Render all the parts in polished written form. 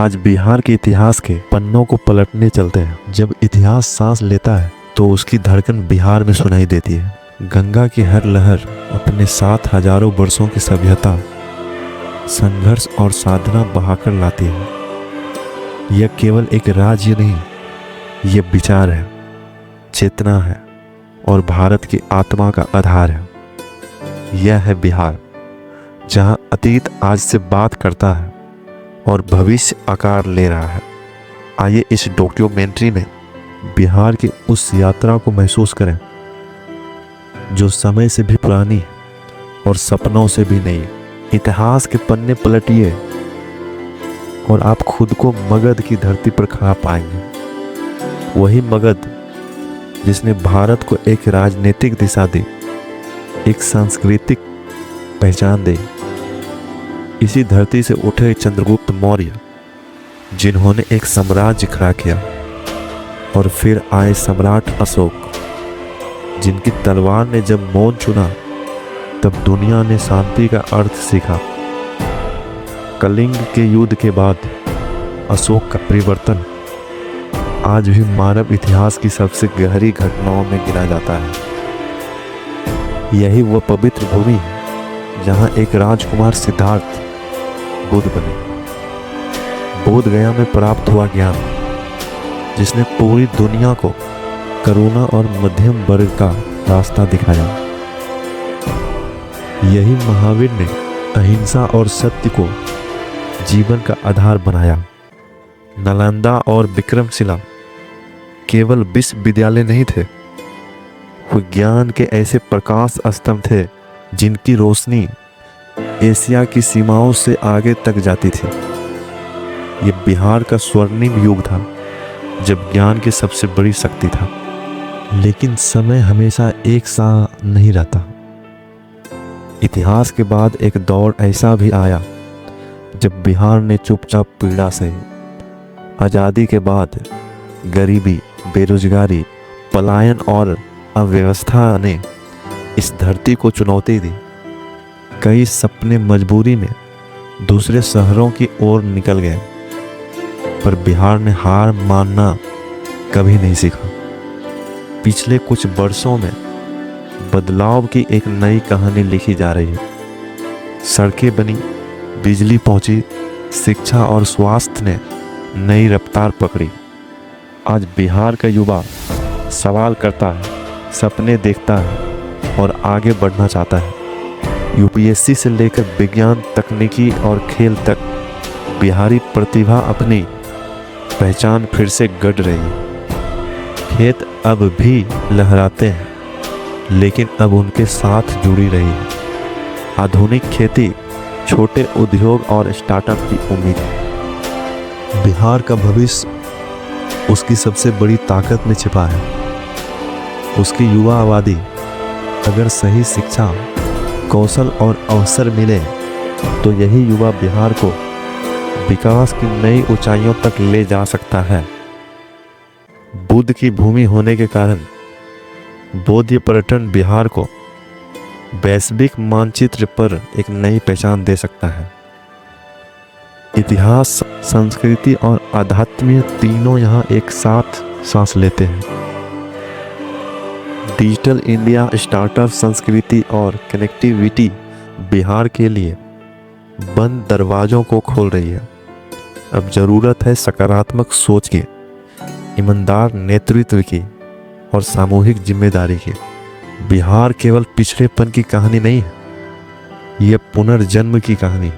आज बिहार के इतिहास के पन्नों को पलटने चलते हैं। जब इतिहास सांस लेता है तो उसकी धड़कन बिहार में सुनाई देती है। गंगा की हर लहर अपने साथ हजारों वर्षों की सभ्यता, संघर्ष और साधना बहाकर लाती है। यह केवल एक राज्य नहीं, यह विचार है, चेतना है और भारत की आत्मा का आधार है। यह है बिहार, जहां अतीत आज से बात करता है और भविष्य आकार ले रहा है। आइए इस डॉक्यूमेंट्री में बिहार की उस यात्रा को महसूस करें जो समय से भी पुरानी है और सपनों से भी नई। इतिहास के पन्ने पलटिए और आप खुद को मगध की धरती पर खा पाएंगे। वही मगध जिसने भारत को एक राजनीतिक दिशा दी, एक सांस्कृतिक पहचान दी। इसी धरती से उठे चंद्रगुप्त मौर्य, जिन्होंने एक साम्राज्य खड़ा किया, और फिर आए सम्राट अशोक, जिनकी तलवार ने जब मौन चुना तब दुनिया ने शांति का अर्थ सीखा। कलिंग के युद्ध के बाद अशोक का परिवर्तन आज भी मानव इतिहास की सबसे गहरी घटनाओं में गिना जाता है। यही वह पवित्र भूमि है जहां एक राजकुमार सिद्धार्थ बुद्ध बने। बोध गया में प्राप्त हुआ ज्ञान, जिसने पूरी दुनिया को करुणा और मध्यम वर्ग का रास्ता दिखाया। यही महावीर ने अहिंसा और सत्य को जीवन का आधार बनाया। नालंदा और विक्रमशिला केवल विश्वविद्यालय नहीं थे, वो ज्ञान के ऐसे प्रकाश स्तंभ थे जिनकी रोशनी एशिया की सीमाओं से आगे तक जाती थी। ये बिहार का स्वर्णिम युग था, जब ज्ञान की सबसे बड़ी शक्ति था। लेकिन समय हमेशा एक सा नहीं रहता। इतिहास के बाद एक दौर ऐसा भी आया जब बिहार ने चुपचाप पीड़ा सही। आज़ादी के बाद गरीबी, बेरोजगारी, पलायन और अव्यवस्था ने इस धरती को चुनौती दी। कई सपने मजबूरी में दूसरे शहरों की ओर निकल गए, पर बिहार ने हार मानना कभी नहीं सीखा। पिछले कुछ वर्षों में बदलाव की एक नई कहानी लिखी जा रही है। सड़कें बनी, बिजली पहुंची, शिक्षा और स्वास्थ्य ने नई रफ्तार पकड़ी। आज बिहार का युवा सवाल करता है, सपने देखता है और आगे बढ़ना चाहता है। यूपीएससी से लेकर विज्ञान, तकनीकी और खेल तक बिहारी प्रतिभा अपनी पहचान फिर से गढ़ रही है। खेत अब भी लहराते हैं, लेकिन अब उनके साथ जुड़ी रही है आधुनिक खेती, छोटे उद्योग और स्टार्टअप की उम्मीद। बिहार का भविष्य उसकी सबसे बड़ी ताकत में छिपा है। उसकी युवा आबादी अगर सही शिक्षा, कौशल और अवसर मिले तो यही युवा बिहार को विकास की नई ऊंचाइयों तक ले जा सकता है। बुद्ध की भूमि होने के कारण बौद्ध पर्यटन बिहार को वैश्विक मानचित्र पर एक नई पहचान दे सकता है। इतिहास, संस्कृति और आध्यात्म तीनों यहाँ एक साथ सांस लेते हैं। डिजिटल इंडिया, स्टार्टअप, संस्कृति और कनेक्टिविटी बिहार के लिए बंद दरवाज़ों को खोल रही है। अब ज़रूरत है सकारात्मक सोच की, ईमानदार नेतृत्व की और सामूहिक जिम्मेदारी की। बिहार केवल पिछड़ेपन की कहानी नहीं है, यह पुनर्जन्म की कहानी,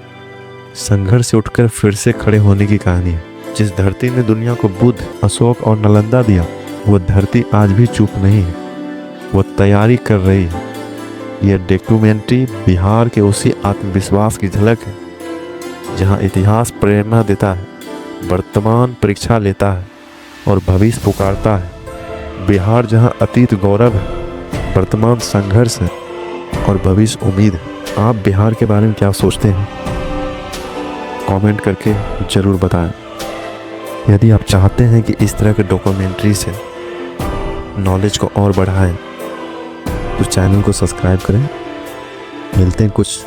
संघर्ष से उठकर फिर से खड़े होने की कहानी है। जिस धरती ने दुनिया को बुद्ध, अशोक और नालंदा दिया, वो धरती आज भी चुप नहीं है, वो तैयारी कर रही है। यह डॉक्यूमेंट्री बिहार के उसी आत्मविश्वास की झलक है जहां इतिहास प्रेरणा देता है, वर्तमान परीक्षा लेता है और भविष्य पुकारता है। बिहार जहां अतीत गौरव है, वर्तमान संघर्ष है और भविष्य उम्मीद है। आप बिहार के बारे में क्या सोचते हैं? कमेंट करके ज़रूर बताएं। यदि आप चाहते हैं कि इस तरह के डॉक्यूमेंट्री से नॉलेज को और बढ़ाएं तो चैनल को सब्सक्राइब करें। मिलते हैं कुछ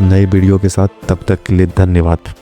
नई वीडियो के साथ, तब तक के लिए धन्यवाद।